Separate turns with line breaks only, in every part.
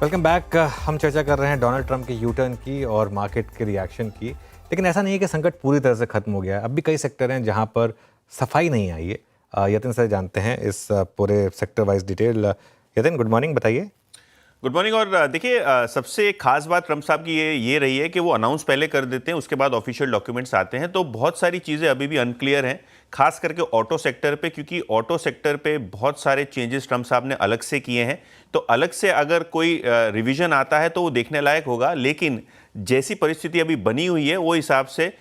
Welcome back. हम चर्चा कर रहे हैं डोनाल्ड ट्रंप के यू टर्न की और मार्केट के रिएक्शन की। लेकिन ऐसा नहीं है कि संकट पूरी तरह से खत्म हो गया है। अब भी कई सेक्टर हैं जहां पर सफाई नहीं आई है। यतिन सर जानते हैं इस पूरे sector wise detail. Yatin, good morning, बताइए।
Good morning. और देखिए, सबसे खास बात ट्रम्प साहब की ये रही है कि वो अनाउंस पहले कर देते हैं, उसके बाद ऑफिशियल डॉक्यूमेंट्स आते हैं। तो बहुत सारी चीज़ें अभी भी अनक्लियर हैं, खास करके ऑटो सेक्टर पे, क्योंकि ऑटो सेक्टर पे बहुत सारे चेंजेस ट्रम्प साहब ने अलग से किए हैं। तो अलग से अगर कोई रिवीजन आता है तो वो देखने लायक होगा। लेकिन जैसी परिस्थिति अभी बनी हुई है वो हिसाब से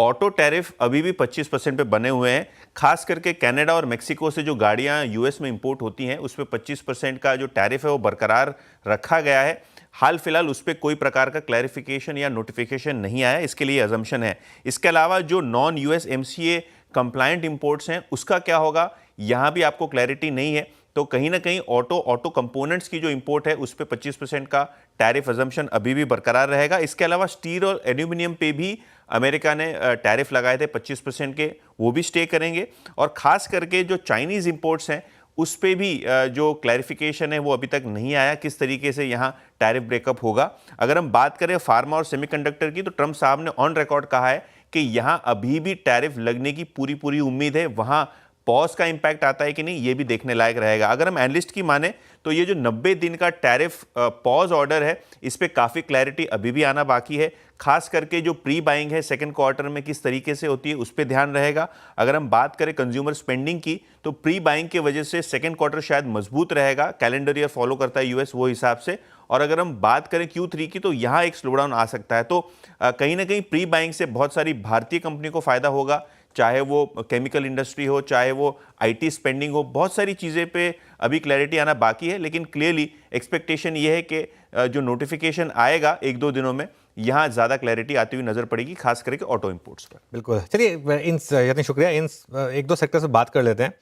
ऑटो टैरिफ अभी भी 25% पे बने हुए हैं। खास करके कनाडा और मेक्सिको से जो गाड़ियां यूएस में इंपोर्ट होती हैं उस पर 25% का जो टैरिफ है वो बरकरार रखा गया है। हाल फिलहाल उस पर कोई प्रकार का क्लैरिफिकेशन या नोटिफिकेशन नहीं आया, इसके लिए अजम्पशन है। इसके अलावा जो non US MCA compliant imports हैं उसका क्या होगा, यहां भी आपको क्लैरिटी नहीं है। तो कहीं ना कहीं ऑटो कंपोनेंट्स की जो इंपोर्ट है उस पर 25% का टैरिफ अजम्पशन अभी भी बरकरार रहेगा। इसके अलावा स्टील और एल्यूमिनियम पे भी अमेरिका ने टैरिफ लगाए थे 25% के, वो भी स्टे करेंगे। और खास करके जो चाइनीज़ इंपोर्ट्स हैं उस पे भी जो क्लैरिफिकेशन है वो अभी तक नहीं आया, किस तरीके से यहाँ टैरिफ ब्रेकअप होगा। अगर हम बात करें फार्मा और सेमीकंडक्टर की, तो ट्रम्प साहब ने ऑन रिकॉर्ड कहा है कि यहाँ अभी भी टैरिफ लगने की पूरी उम्मीद है। वहाँ पॉज का इंपैक्ट आता है कि नहीं, ये भी देखने लायक रहेगा। अगर हम एनालिस्ट की माने तो ये जो 90 दिन का टैरिफ पॉज ऑर्डर है इस पे काफ़ी क्लैरिटी अभी भी आना बाकी है। खास करके जो प्री बाइंग है सेकंड क्वार्टर में किस तरीके से होती है उस पर ध्यान रहेगा। अगर हम बात करें कंज्यूमर स्पेंडिंग की, तो प्री बाइंग की वजह से सेकंड क्वार्टर शायद मजबूत रहेगा। कैलेंडर ईयर फॉलो करता है यूएस, वो हिसाब से। और अगर हम बात करें Q3 की, तो यहाँ एक स्लोडाउन आ सकता है। तो कहीं ना कहीं प्री बाइंग से बहुत सारी भारतीय कंपनी को फायदा होगा, चाहे वो केमिकल इंडस्ट्री हो, चाहे वो आईटी स्पेंडिंग हो। बहुत सारी चीज़ें पे अभी क्लैरिटी आना बाकी है, लेकिन क्लियरली एक्सपेक्टेशन ये है कि जो नोटिफिकेशन आएगा 1-2 दिनों में, यहाँ ज़्यादा क्लैरिटी आती हुई नजर पड़ेगी, खास करके ऑटो इंपोर्ट्स पर।
बिल्कुल, चलिए यानी शुक्रिया। इन एक दो सेक्टर से बात कर लेते हैं।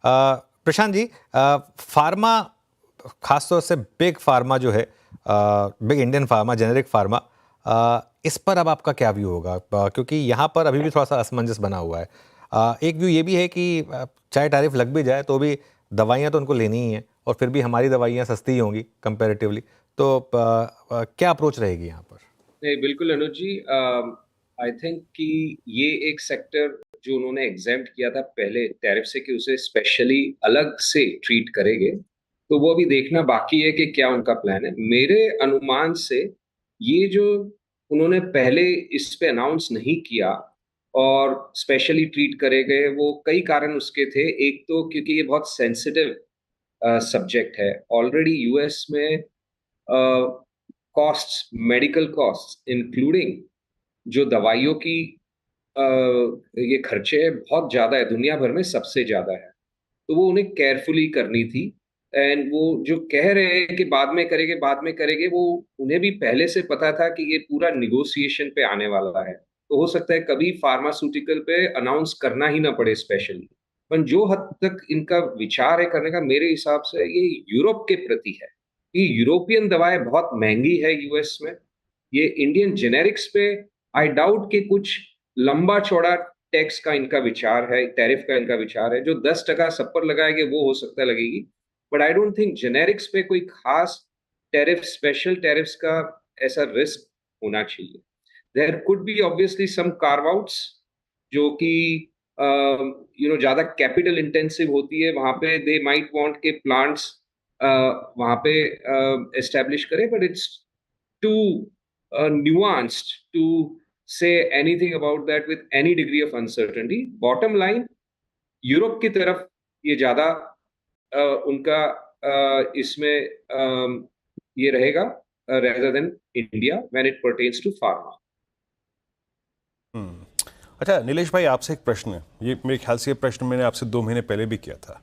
प्रशांत जी, फार्मा, खासतौर से बिग फार्मा जो है, big Indian pharma, generic pharma, इस पर अब आपका क्या व्यू होगा? क्योंकि यहाँ पर अभी भी थोड़ा सा असमंजस बना हुआ है। एक व्यू ये भी है कि चाहे टैरिफ लग भी जाए तो भी दवाइयाँ तो उनको लेनी ही हैं, और फिर भी हमारी दवाइयाँ सस्ती ही होंगी कंपैरेटिवली। तो क्या अप्रोच रहेगी यहाँ पर?
नहीं, बिल्कुल अनुज जी, आई थिंक कि ये एक सेक्टर जो उन्होंने एग्जेम्प्ट किया था पहले टैरिफ से कि उसे स्पेशली अलग से ट्रीट करेंगे, तो वो अभी देखना बाकी है कि क्या उनका प्लान है। मेरे अनुमान से ये जो उन्होंने पहले इस पे अनाउंस नहीं किया और स्पेशली ट्रीट करेंगे, वो कई कारण उसके थे। एक तो क्योंकि ये बहुत सेंसिटिव सब्जेक्ट है। ऑलरेडी यूएस में कॉस्ट्स, मेडिकल कॉस्ट्स इंक्लूडिंग जो दवाइयों की अ, ये खर्चे हैं, बहुत ज़्यादा है, दुनिया भर में सबसे ज़्यादा है। तो वो उन्हें केयरफुली करनी थी। एंड वो जो कह रहे हैं कि बाद में करेंगे, वो उन्हें भी पहले से पता था कि ये पूरा निगोशिएशन पे आने वाला है। तो हो सकता है कभी फार्मास्यूटिकल पे अनाउंस करना ही ना पड़े स्पेशली। पर जो हद तक इनका विचार है करने का, मेरे हिसाब से ये यूरोप के प्रति है। ये यूरोपियन दवाएं बहुत महंगी है यूएस में। ये इंडियन जेनेरिक्स पे आई डाउट कि कुछ लंबा चौड़ा टैक्स का इनका विचार है, टैरिफ का इनका विचार है। जो 10% सब पर लगाएंगे वो हो सकता है लगेगी, but I don't think generics पे कोई खास टैरिफ, स्पेशल टैरिफ्स का ऐसा रिस्क होना चाहिए। There could be obviously some carve outs जो कि ज्यादा कैपिटल इंटेंसिव होती है, वहां पे दे माइट वांट के प्लांट्स वहां पे एस्टेब्लिश करें, but it's too nuanced to say anything about that with any degree of uncertainty. Bottom line, Europe की तरफ ये ज्यादा उनका इसमें ये रहेगा rather than India when it pertains to pharma.
अच्छा नीलेश भाई, आपसे एक प्रश्न है। ये मेरे ख्याल से ये प्रश्न मैंने आपसे 2 महीने पहले भी किया था।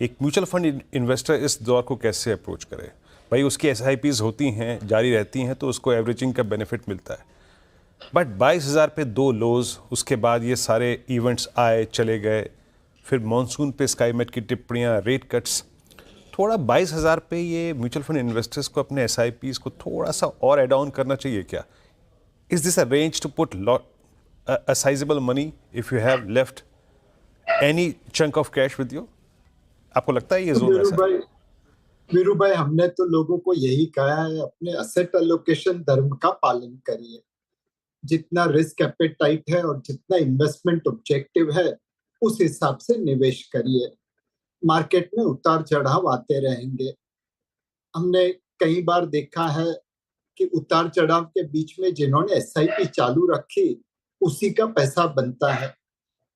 एक म्यूचुअल फंड इन्वेस्टर इस दौर को कैसे अप्रोच करे? भाई उसकी SIPs होती हैं, जारी रहती हैं, तो उसको एवरेजिंग का बेनिफिट मिलता है। बट 22,000 पे 2 लोज, उसके बाद ये सारे इवेंट्स आए चले गए, फिर मॉनसून पे स्काईमेट की टिप्पणियाँ, रेट कट्स, थोड़ा 22,000 पे ये म्यूचुअल फंड इन्वेस्टर्स को अपने SIPs को थोड़ा सा और एड ऑन करना चाहिए क्या? Is this a range to put a sizable money if you have left any chunk of cash with you? आपको लगता है ये जोन ऐसा?
वीरू भाई, हमने तो लोगों को यही कहा है, अपने असेट एलोकेशन धर्म का पालन करिए। जितना रिस्क एपेटाइट है और जितना इन्वेस्टमेंट ऑब्जेक्टिव है, उस हिसाब से निवेश करिए। मार्केट में उतार चढ़ाव आते रहेंगे। हमने कई बार देखा है कि उतार चढ़ाव के बीच में जिन्होंने एसआईपी चालू रखी, उसी का पैसा बनता है।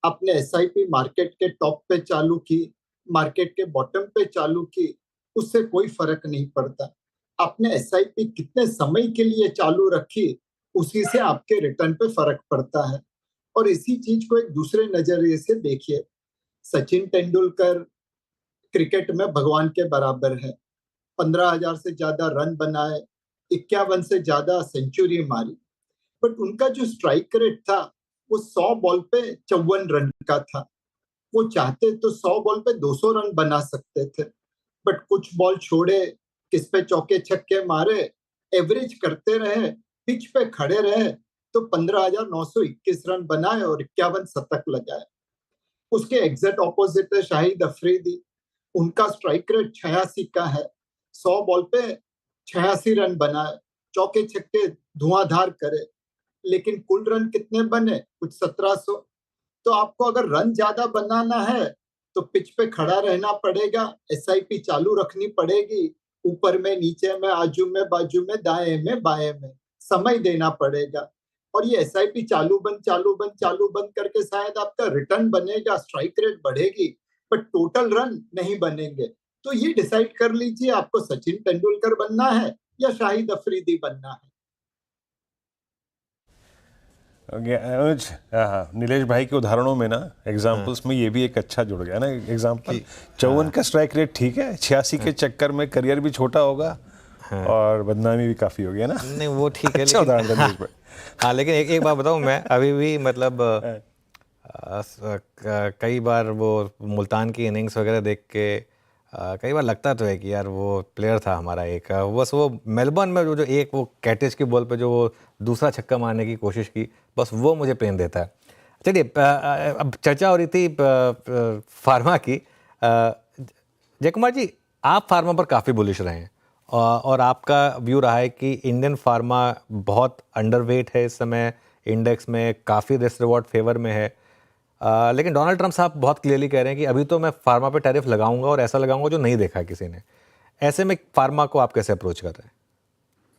आपने एसआईपी मार्केट के टॉप पे चालू की, मार्केट के बॉटम पे चालू की, उससे कोई फर्क नहीं पड़ता। आपने एसआईपी कितने समय के लिए चालू रखी, उसी से आपके रिटर्न पे फर्क पड़ता है। और इसी चीज को एक दूसरे नजरिए से देखिए। सचिन तेंदुलकर क्रिकेट में भगवान के बराबर है। 15,000 से ज्यादा रन बनाए, 51 से ज्यादा सेंचुरी मारी। बट उनका जो स्ट्राइक रेट था, वो 100 बॉल पे 54 रन का था। वो चाहते तो 100 बॉल पे 200 रन बना सकते थे, बट कुछ बॉल छोड़े, किस पे चौके छक्के मारे, एवरेज करते रहे, पिच पे खड़े रहे, तो 15,921 रन बनाए और 51 शतक लगाए। उसके एग्जैक्ट ऑपोजिट है शाहिद अफरीदी। उनका स्ट्राइक रेट 86 का है, 100 बॉल पे 86 रन बनाए, चौके छक्के धुआंधार करे, लेकिन कुल रन कितने बने? कुछ 1700। तो आपको अगर रन ज्यादा बनाना है तो पिच पे खड़ा रहना पड़ेगा, एसआईपी चालू रखनी पड़ेगी, ऊपर में, नीचे में, आजू में, बाजू में, दाएं में, बाएं में समय देना पड़ेगा। और ये एसआईपी चालू बंद करके शायद आपका रिटर्न बनेगा, स्ट्राइक रेट बढ़ेगी, बट टोटल रन नहीं बनेंगे। तो ये डिसाइड कर लीजिए, आपको सचिन तेंदुलकर बनना है या शाहिद अफरीदी बनना है।
अनुज, हाँ, नीलेश भाई के उदाहरणों में ना, एग्जाम्पल्स में ये भी एक अच्छा जुड़ गया ना एग्जाम्पल। 54 का स्ट्राइक रेट ठीक है, 86 के चक्कर में करियर भी छोटा होगा और बदनामी भी काफी होगी, है ना?
नहीं, वो ठीक है,
अच्छा
लेकिन
उदाहरण था नीलेश भाई।
हाँ, लेकिन एक बात बताऊँ, मैं अभी भी मतलब कई बार वो मुल्तान की इनिंग्स वगैरह देख के कई बार लगता तो है कि यार वो प्लेयर था हमारा एक। बस वो मेलबर्न में जो एक वो कैटेज की बॉल पे जो वो दूसरा छक्का मारने की कोशिश की, बस वो मुझे पेन देता है। चलिए, अब चर्चा हो रही थी फार्मा की। जयकुमार जी, आप फार्मा पर काफ़ी बुलिश रहे हैं और आपका व्यू रहा है कि इंडियन फार्मा बहुत अंडरवेट है इस समय, इंडेक्स में काफ़ी रिस्क रिवॉर्ड फेवर में है। लेकिन डोनाल्ड ट्रंप साहब बहुत क्लियरली कह रहे हैं कि अभी तो मैं फार्मा पे टैरिफ लगाऊंगा और ऐसा लगाऊंगा जो नहीं देखा किसी ने। ऐसे में फार्मा को आप कैसे अप्रोच कर रहे हैं?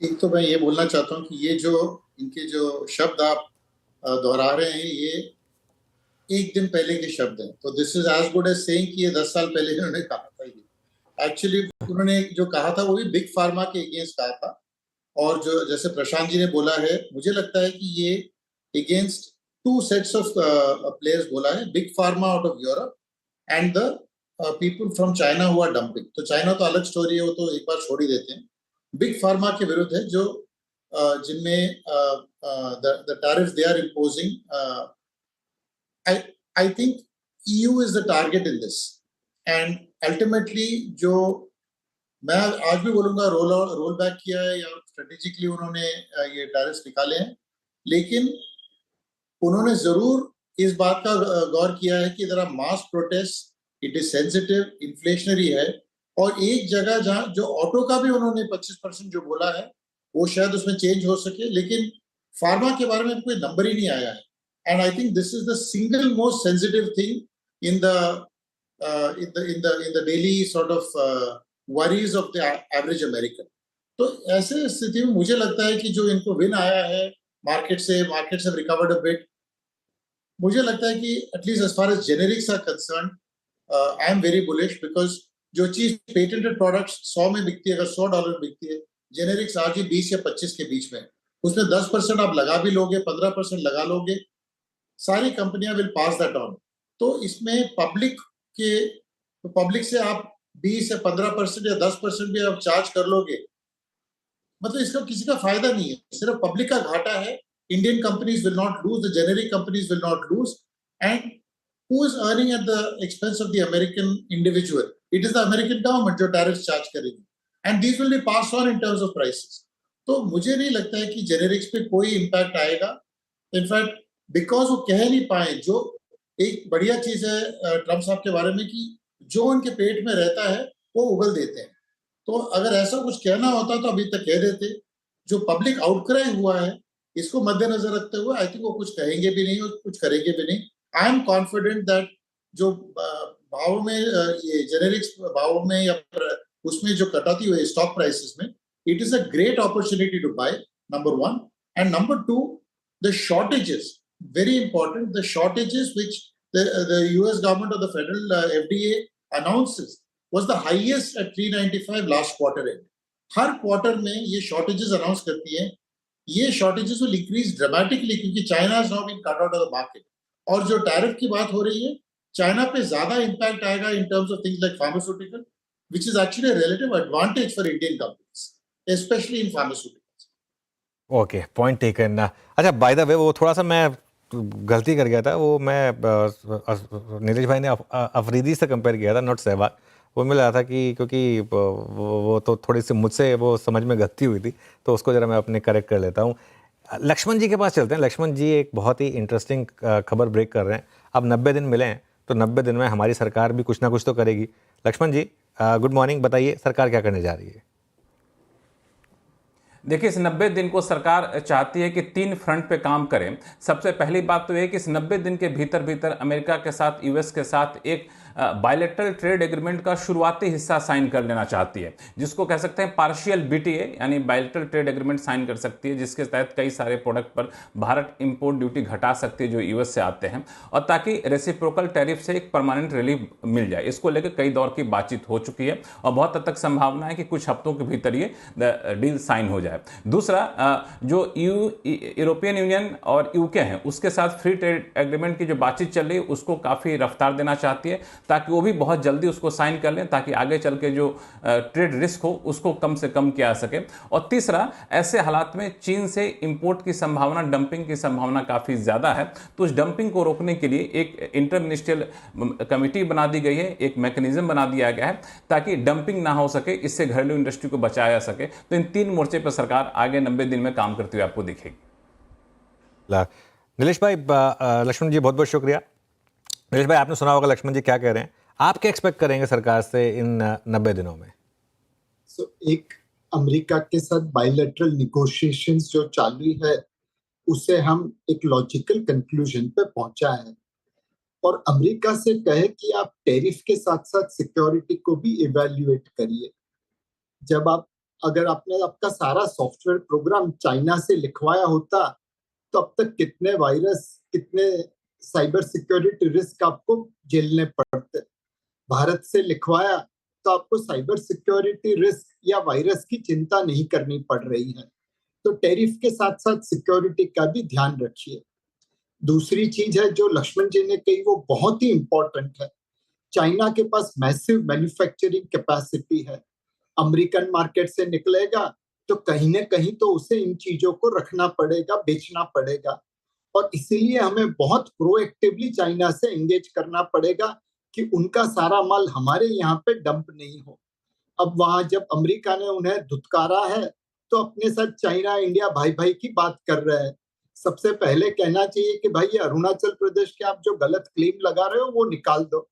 एक तो मैं ये बोलना चाहता हूँ कि ये जो इनके जो शब्द आप दोहरा रहे हैं, ये एक दिन पहले के शब्द हैं। तो this is as good as saying कि ये 10 साल पहले इन्होंने कहा था। ये एक्चुअली उन्होंने जो कहा था वो भी बिग फार्मा के अगेंस्ट कहा था। और जो जैसे प्रशांत जी ने बोला है, मुझे लगता है कि ये against two sets of players बोला है, big pharma out of Europe and the people from China who are dumping. तो चाइना तो अलग स्टोरी है, वो तो एक बार छोड़ ही देते हैं। बिग फार्मा के विरुद्ध है, जो जिनमें the tariff they are imposing. I think EU is the target in this, and ultimately जो मैं आज भी बोलूंगा रोल बैक किया है या स्ट्रेटेजिकली उन्होंने ये टैरिफ्स निकाले हैं, लेकिन उन्होंने जरूर इस बात का गौर किया है कि इधर mass protest, it is sensitive, inflationary है। और एक जगह जहां जो ऑटो का भी उन्होंने 25% जो बोला है वो शायद उसमें चेंज हो सके, लेकिन फार्मा के बारे में कोई नंबर ही नहीं आया है। And I think this is the single most sensitive thing in the daily sort of worries of the average American. तो ऐसे स्थिति में मुझे लगता है कि जो इनको विन आया है मार्केट से रिकवर्ड अ बिट। मुझे लगता है कि at least as far as generics are concern, I am very bullish, because जो चीज पेटेंटेड प्रोडक्ट्स 100 में बिकती है, अगर $100 बिकती है, जेनेरिक्स आज ही 20 या 25 के बीच में, उसमें 10% आप लगा भी लोगे, 15% लगा लोगे, सारी कंपनियां विल पास दैट ऑन। तो इसमें पब्लिक से आप 20 या 15% या 10% भी आप चार्ज कर लोगे, मतलब इसका किसी का फायदा नहीं है, सिर्फ पब्लिक का घाटा है। Indian companies will not lose, the generic companies will not lose, and who is earning at the expense of the American individual? It is the American government जो टैरिफ चार्ज करेगी, and these will be pass on in terms of prices. तो मुझे नहीं लगता है कि generics पे कोई इम्पैक्ट आएगा। इनफैक्ट बिकॉज वो कह नहीं पाए, जो एक बढ़िया चीज है ट्रम्प साहब के बारे में, कि जो उनके पेट में रहता है वो उगल देते हैं। तो अगर ऐसा कुछ कहना होता तो अभी तक कह देते। जो पब्लिक आउटक्राई हुआ है इसको मद्देनजर रखते हुए आई थिंक वो कुछ कहेंगे भी नहीं और कुछ करेंगे भी नहीं। आई एम कॉन्फिडेंट दैट जो भाव में ये जेनेरिक्स भाव में या उसमें जो कटौती हुई स्टॉक प्राइसेस में, it is a great opportunity to buy, number one. And number two, the shortages, very important, the shortages which the US government or the federal FDA announces was the highest at 395 last quarter end. हर quarter में ये shortages announce करती है। ये shortages will increase dramatically क्योंकि China has now been cut out of the market. और जो tariff की बात हो रही है, चाइना पे ज्यादा इंपैक्ट आएगा in terms of things like pharmaceutical, which is actually a relative advantage for Indian companies specially in pharmaceuticals.
Okay, point taken. अच्छा, बाय द वे वो थोड़ा सा मैं गलती कर गया था, वो मैं नीलेश भाई ने अफरीदी से कंपेयर किया था, नॉट सहवाग। वो मिल रहा था कि क्योंकि वो तो थोड़ी सी मुझसे वो समझ में गलती हुई थी, तो उसको ज़रा मैं अपने करेक्ट कर लेता हूँ। लक्ष्मण जी के पास चलते हैं। लक्ष्मण जी एक बहुत ही इंटरेस्टिंग खबर ब्रेक कर रहे हैं। अब 90 दिन मिले हैं, तो 90 दिन में हमारी सरकार भी कुछ ना कुछ तो करेगी। लक्ष्मण जी, गुड मॉर्निंग, बताइए सरकार क्या करने जा रही है?
देखिए, इस 90 दिन को सरकार चाहती है कि 3 फ्रंट पे काम करें। सबसे पहली बात तो ये कि इस 90 दिन के भीतर भीतर अमेरिका के साथ, यूएस के साथ एक बायलैटरल ट्रेड एग्रीमेंट का शुरुआती हिस्सा साइन कर लेना चाहती है, जिसको कह सकते हैं पार्शियल बीटीए, यानी बायलैटरल ट्रेड एग्रीमेंट साइन कर सकती है, जिसके तहत कई सारे प्रोडक्ट पर भारत इंपोर्ट ड्यूटी घटा सकती है जो यूएस से आते हैं, और ताकि रेसिप्रोकल टैरिफ से एक परमानेंट रिलीफ मिल जाए। इसको लेकर कई दौर की बातचीत हो चुकी है और बहुत हद तक संभावना है कि कुछ हफ्तों के भीतर ये डील साइन हो जाए। दूसरा, जो यूरोपियन यूनियन और यूके हैं, उसके साथ फ्री ट्रेड एग्रीमेंट की जो बातचीत चल रही है उसको काफ़ी रफ्तार देना चाहती है, ताकि वो भी बहुत जल्दी उसको साइन कर लें, ताकि आगे चल के जो ट्रेड रिस्क हो उसको कम से कम किया जा सके। और तीसरा, ऐसे हालात में चीन से इंपोर्ट की संभावना, डंपिंग की संभावना काफ़ी ज़्यादा है, तो उस डंपिंग को रोकने के लिए एक इंटर मिनिस्ट्रियल कमेटी बना दी गई है, एक मैकेनिज्म बना दिया गया है ताकि डंपिंग ना हो सके, इससे घरेलू इंडस्ट्री को बचाया जा सके। तो इन 3 मोर्चे पर सरकार आगे 90 दिन में काम करते हुए आपको दिखेगी।
नीलेश भाई, लक्ष्मण जी बहुत बहुत शुक्रिया। नीलेश भाई, आपने सुना होगा लक्ष्मण जी क्या कह रहे हैं। आप क्या एक्सपेक्ट करेंगे सरकार से इन 90 दिनों में?
एक अमेरिका के साथ बायलैटरल निगोशिएशंस जो चालू है उसे हम एक लॉजिकल कंक्लूजन पे पहुंचा है, और अमेरिका से कहे कि आप टैरिफ के साथ साथ सिक्योरिटी को भी इवैल्यूएट करिए। जब अगर आपने आपका सारा सॉफ्टवेयर प्रोग्राम चाइना से लिखवाया होता तो अब तक कितने वायरस, कितने साइबर सिक्योरिटी रिस्क आपको झेलने पड़ते। भारत से लिखवाया तो आपको साइबर सिक्योरिटी रिस्क या वायरस की चिंता नहीं करनी पड़ रही है। तो टैरिफ के साथ साथ सिक्योरिटी का भी ध्यान रखिए। दूसरी चीज है जो लक्ष्मण जी ने कही, वो बहुत ही इंपॉर्टेंट है। चाइना के पास मैसिव मैन्युफैक्चरिंग कैपेसिटी है। अमेरिकन मार्केट से निकलेगा तो कहीं ना कहीं तो उसे इन चीजों को रखना पड़ेगा, बेचना पड़ेगा, और इसीलिए हमें बहुत प्रोएक्टिवली चाइना से एंगेज करना पड़ेगा कि उनका सारा माल हमारे यहाँ पे डंप नहीं हो। अब वहां जब अमेरिका ने उन्हें धुतकारा है तो अपने साथ चाइना इंडिया भाई भाई की बात कर रहे हैं। सबसे पहले कहना चाहिए कि भाई अरुणाचल प्रदेश के आप जो गलत क्लेम लगा रहे हो वो निकाल दो।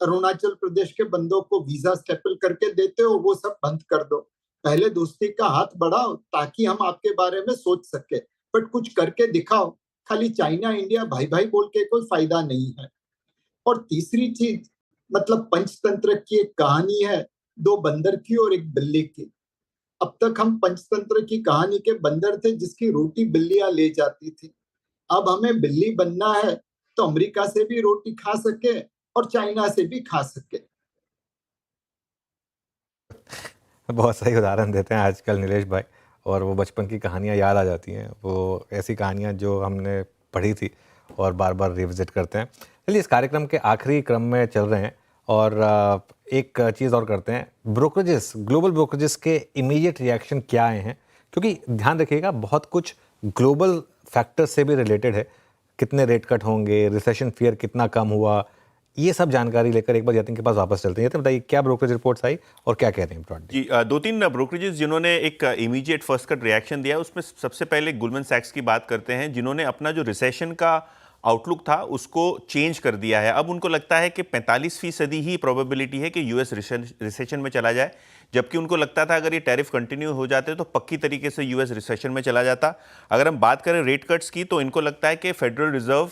अरुणाचल प्रदेश के बंदों को वीजा स्टेपल करके देते हो, वो सब बंद कर दो। पहले दोस्ती का हाथ बढ़ाओ ताकि हम आपके बारे में सोच सके, बट कुछ करके दिखाओ। खाली चाइना इंडिया भाई भाई बोल के कोई फायदा नहीं है। और तीसरी चीज, मतलब पंचतंत्र की एक कहानी है, 2 बंदर की और एक बिल्ली की। अब तक हम पंचतंत्र की कहानी के बंदर थे जिसकी रोटी बिल्लियां ले जाती थी। अब हमें बिल्ली बनना है तो अमेरिका से भी रोटी खा सके और चाइना से भी खा सके।
बहुत सही उदाहरण देते हैं आजकल नीलेश भाई, और वो बचपन की कहानियाँ याद आ जाती हैं। वो ऐसी कहानियाँ जो हमने पढ़ी थी और बार बार रिविजिट करते हैं। चलिए, इस कार्यक्रम के आखिरी क्रम में चल रहे हैं और एक चीज़ और करते हैं। ब्रोकरेजेस, ग्लोबल ब्रोकरेजेस के इमीडिएट रिएक्शन क्या आए हैं, क्योंकि ध्यान रखिएगा बहुत कुछ ग्लोबल फैक्टर से भी रिलेटेड है। कितने रेट कट होंगे, रिसेशन फियर कितना कम हुआ, ये सब जानकारी लेकर एक बार यतिन के पास वापस चलते हैं। तो बताइए क्या ब्रोकरेज रिपोर्ट्स आई और क्या कहते हैं ब्रॉडली?
जी, 2-3 ब्रोकरेजेस जिन्होंने एक इमीडिएट फर्स्ट कट रिएक्शन दिया, उसमें सबसे पहले गोल्डमैन सैक्स की बात करते हैं, जिन्होंने अपना जो रिसेशन का आउटलुक था उसको चेंज कर दिया है। अब उनको लगता है कि 45% ही प्रोबेबिलिटी है कि यूएस रिसेशन में चला जाए, जबकि उनको लगता था अगर ये टैरिफ कंटिन्यू हो जाते तो पक्की तरीके से यूएस रिसेशन में चला जाता। अगर हम बात करें रेट कट्स की तो इनको लगता है कि फेडरल रिजर्व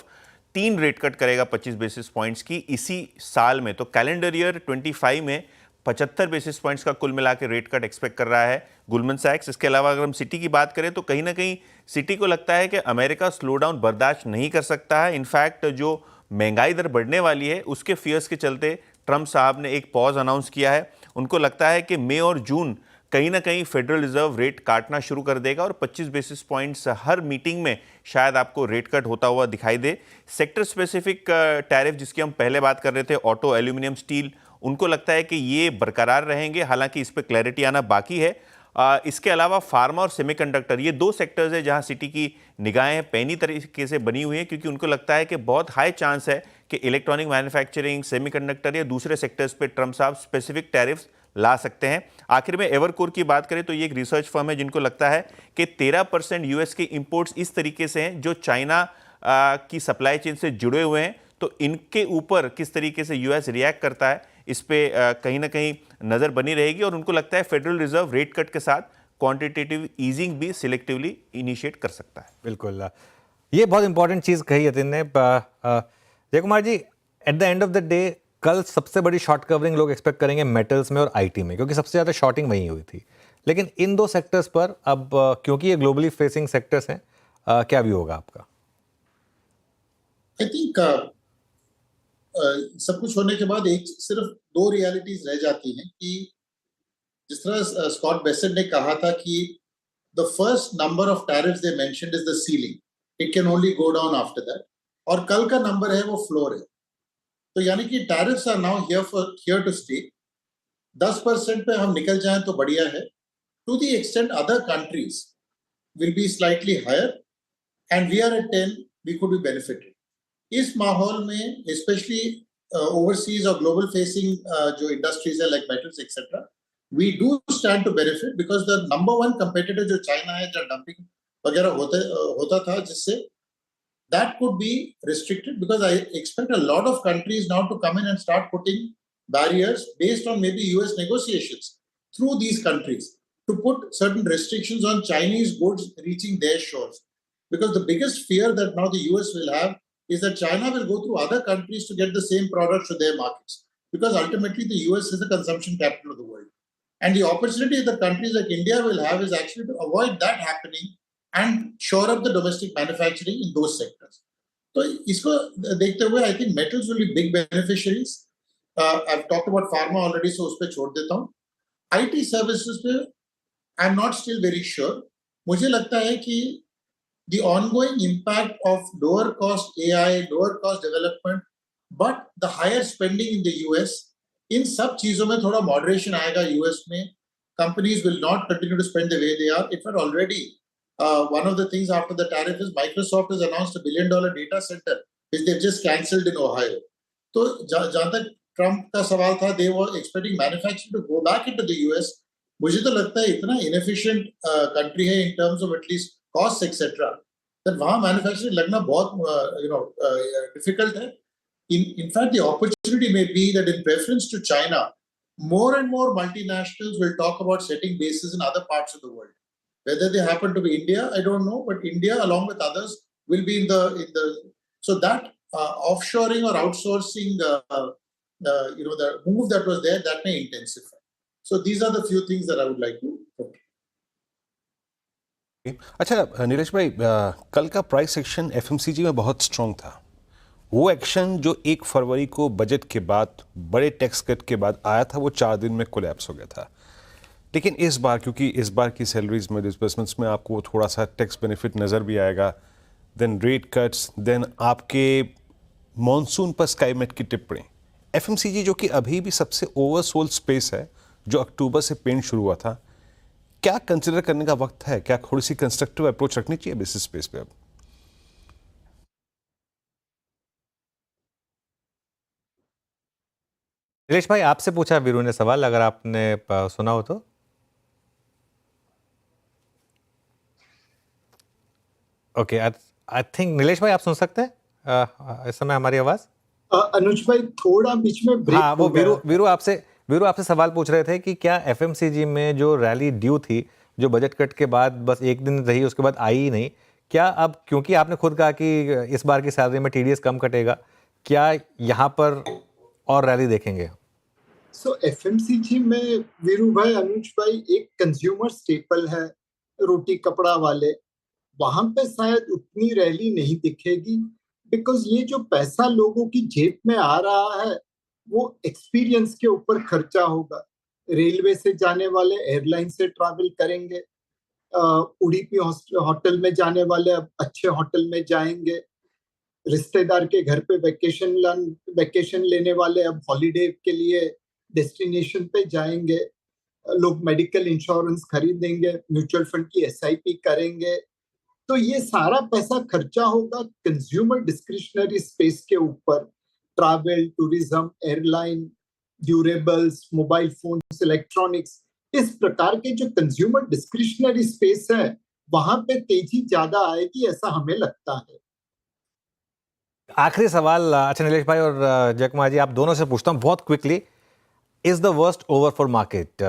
3 रेट कट करेगा 25 बेसिस पॉइंट्स की इसी साल में। तो कैलेंडर ईयर 25 में 75 बेसिस पॉइंट्स का कुल मिला के रेट कट एक्सपेक्ट कर रहा है गोल्डमैन सैक्स। इसके अलावा अगर हम सिटी की बात करें तो कहीं ना कहीं सिटी को लगता है कि अमेरिका स्लो डाउन बर्दाश्त नहीं कर सकता है। इनफैक्ट जो महंगाई दर बढ़ने वाली है उसके फियर्स के चलते ट्रंप साहब ने एक पॉज अनाउंस किया है। उनको लगता है कि मई और जून कहीं ना कहीं फेडरल रिजर्व रेट काटना शुरू कर देगा और 25 बेसिस पॉइंट्स हर मीटिंग में शायद आपको रेट कट होता हुआ दिखाई दे। सेक्टर स्पेसिफिक टैरिफ जिसकी हम पहले बात कर रहे थे, ऑटो, एल्यूमिनियम, स्टील, उनको लगता है कि ये बरकरार रहेंगे, हालांकि इस पर क्लैरिटी आना बाकी है। इसके अलावा फार्मा और सेमीकंडक्टर, ये 2 सेक्टर्स हैं जहां सिटी की निगाहें पैनी तरीके से बनी हुई हैं, क्योंकि उनको लगता है कि बहुत हाई चांस है कि इलेक्ट्रॉनिक मैन्युफैक्चरिंग, सेमीकंडक्टर या दूसरे सेक्टर्स पे ट्रंप साहब स्पेसिफिक टैरिफ्स ला सकते हैं। आखिर में एवरकोर की बात करें तो ये एक रिसर्च फर्म है जिनको लगता है कि 13% यूएस के इंपोर्ट्स इस तरीके से हैं जो चाइना की सप्लाई चेन से जुड़े हुए हैं। तो इनके ऊपर किस तरीके से यूएस रिएक्ट करता है इस पे कहीं ना कहीं नजर बनी रहेगी और उनको लगता है फेडरल रिजर्व रेट कट के साथ क्वांटिटेटिव ईजिंग भी सिलेक्टिवली इनिशिएट कर सकता है।
बिल्कुल, ये बहुत इंपॉर्टेंट चीज़ कही यतिन ने। Jay Kumar ji, at the end of the day कल सबसे बड़ी शॉर्ट कवरिंग लोग एक्सपेक्ट करेंगे मेटल्स में और आईटी में, क्योंकि सबसे ज़्यादा शॉर्टिंग वहीं हुई थी। लेकिन इन 2 सेक्टर्स पर अब क्योंकि ये ग्लोबली फेसिंग सेक्टर्स हैं, क्या व्यू होगा आपका?
आई थिंक सब कुछ होने के बाद एक सिर्फ 2 रियलिटीज रह जाती हैं कि जिस तरह स्कॉट बेसेंट ने कहा था कि the first number of tariffs they mentioned is the ceiling, it can only go down after that, और कल का नंबर है वो फ्लोर है। तो यानी कि tariffs are now here to stay. 10% पे हम निकल जाएं तो बढ़िया है। To the extent other countries will be slightly higher and we are at 10, we could be benefited. इस माहौल में स्पेशली ओवरसीज और ग्लोबल फेसिंग जो इंडस्ट्रीज है like metals etcetera, we do stand to benefit because the number 1 competitor जो China है, जहाँ dumping वगैरह होता था, जिससे that could be restricted, because I expect a lot of countries now to come in and start putting barriers based on maybe US negotiations through these countries to put certain restrictions on Chinese goods reaching their shores. Because the biggest fear that now the US will have is that China will go through other countries to get the same products to their markets. Because ultimately the US is the consumption capital of the world. And the opportunity that countries like India will have is actually to avoid that happening and shore up the domestic manufacturing in those sectors. So, isko dekhte hue, I think metals will be big beneficiaries. I've talked about pharma already, so us pe chhod deta hu. IT services pe, I'm not still very sure. Mujhe lagta hai ki the ongoing impact of lower cost AI, lower cost development, but the higher spending in the US, in sab cheezon mein thoda moderation aayega US mein. Companies will not continue to spend the way they are. In fact, already one of the things after the tariff is Microsoft has announced $1 billion data center, which they've just cancelled in Ohio. So, जहाँ तक Trump का सवाल था, they were expecting manufacturing to go back into the US. मुझे तो लगता है इतना inefficient country है in terms of at least costs etc. that वहाँ manufacturing लगना बहुत difficult है. In fact, the opportunity may be that in preference to China, more and more multinationals will talk about setting bases in other parts of the world. Whether they happen to be India, I don't know, but India along with others will be in the so that offshoring or outsourcing the move that was there, that may intensify. So these are the few things that I would like to put.
अच्छा नीरज भाई, कल का price action FMCG में बहुत strong था। वो action जो 1 फरवरी को बजट के बाद बड़े टैक्स कट के बाद आया था, वो 4 दिन में कोलैप्स हो गया था। लेकिन इस बार, क्योंकि इस बार की सैलरीज में, डिस्बर्समेंट्स में आपको थोड़ा सा टैक्स बेनिफिट नज़र भी आएगा, देन रेट कट्स, देन आपके मॉनसून पर स्काईमेट की टिप्पणी, एफएमसीजी जो कि अभी भी सबसे ओवरसोल्ड स्पेस है, जो अक्टूबर से पेंट शुरू हुआ था, क्या कंसिडर करने का वक्त है? क्या थोड़ी सी कंस्ट्रक्टिव अप्रोच रखनी चाहिए बिजनेस स्पेस पे अब?
नीलेश भाई, आपसे पूछा वीरू ने सवाल, अगर आपने सुना हो तो। ओके, आई थिंक नीलेश भाई आप सुन सकते हैं? इस समय हमारी आवाज?
अनुज भाई थोड़ा बीच में ब्रेक
हाँ, वो
हो गया।
वीरू आपसे सवाल पूछ रहे थे कि क्या एफएमसीजी में जो रैली ड्यू थी, जो बजट कट के बाद बस एक दिन रही, उसके बाद आई ही नहीं, क्या अब, क्योंकि आपने खुद कहा कि इस बार की सैलरी में टीडीएस कम कटेगा, क्या यहाँ पर और रैली देखेंगे?
सो एफएमसीजी में वीरू भाई, अनुज भाई, एक कंज्यूमर स्टेपल है, रोटी कपड़ा वाले, वहां पे शायद उतनी रैली नहीं दिखेगी, बिकॉज ये जो पैसा लोगों की जेब में आ रहा है वो एक्सपीरियंस के ऊपर खर्चा होगा। रेलवे से जाने वाले एयरलाइन से ट्रैवल करेंगे, उडुपी होटल में जाने वाले अब अच्छे होटल में जाएंगे, रिश्तेदार के घर पे वेकेशन लेने वाले अब हॉलीडे के लिए डेस्टिनेशन पे जाएंगे, लोग मेडिकल इंश्योरेंस खरीदेंगे, म्यूचुअल फंड की एसआईपी करेंगे, तो ये सारा पैसा खर्चा होगा कंज्यूमर डिस्क्रिशनरी स्पेस के ऊपर। Travel, tourism, airline, durables, mobile phones, electronics, इस प्रकार के जो कंज्यूमर डिस्क्रिशनरी स्पेस है वहां पे तेजी ज्यादा आएगी, ऐसा हमें लगता है।
आखिरी सवाल, अच्छा नीलेश भाई और जय कुमार जी, आप दोनों से पूछता हूँ बहुत quickly, is the worst over for market?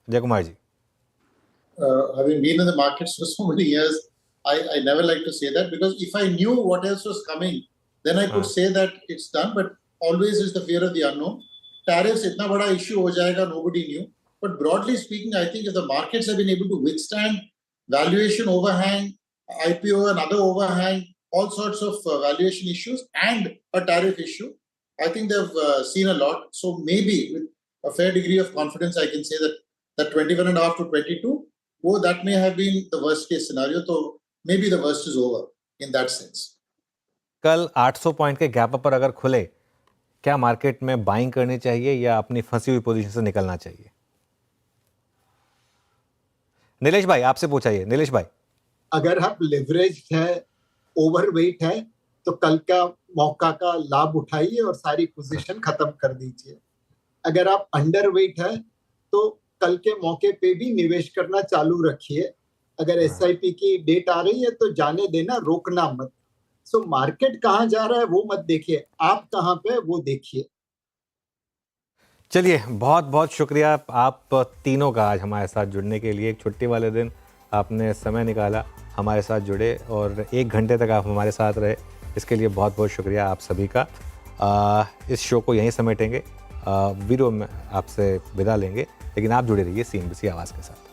जय कुमार जी।
Having been in the markets for so many years, I never like to say that, because if I knew what else was coming, then I could say that it's done. But always is the fear of the unknown. Tariffs itna bada issue ho jayega, nobody knew. But broadly speaking, I think if the markets have been able to withstand valuation overhang, IPO and other overhang, all sorts of valuation issues and a tariff issue, I think they've seen a lot. So maybe with a fair degree of confidence, I can say that 21.5 to 22, that may have been the worst case scenario. So maybe the worst is over in that sense.
कल 800 point के gap पर अगर खुले, क्या market में buying करनी चाहिए या अपनी फंसी हुई पोजीशन से निकलना चाहिए? नीलेश भाई आपसे पूछा ये। नीलेश भाई,
अगर आप लिवरेज है, ओवरवेट है, तो कल का मौका का लाभ उठाइए और सारी पोजीशन खत्म कर दीजिए। अगर आप अंडरवेट है तो कल के मौके पे भी निवेश करना चालू रखिए। अगर एसआईपी की डेट आ रही है तो जाने देना, रोकना मत। सो मार्केट कहाँ जा रहा है वो मत देखिए, आप कहाँ पे वो देखिए।
चलिए, बहुत बहुत शुक्रिया आप तीनों का आज हमारे साथ जुड़ने के लिए। एक छुट्टी वाले दिन आपने समय निकाला, हमारे साथ जुड़े और 1 घंटे तक आप हमारे साथ रहे, इसके लिए बहुत बहुत शुक्रिया आप सभी का। इस शो को यहीं समेटेंगे, वीडियो में आपसे विदा लेंगे, लेकिन आप जुड़े रहिए CNBC आवाज़ के साथ।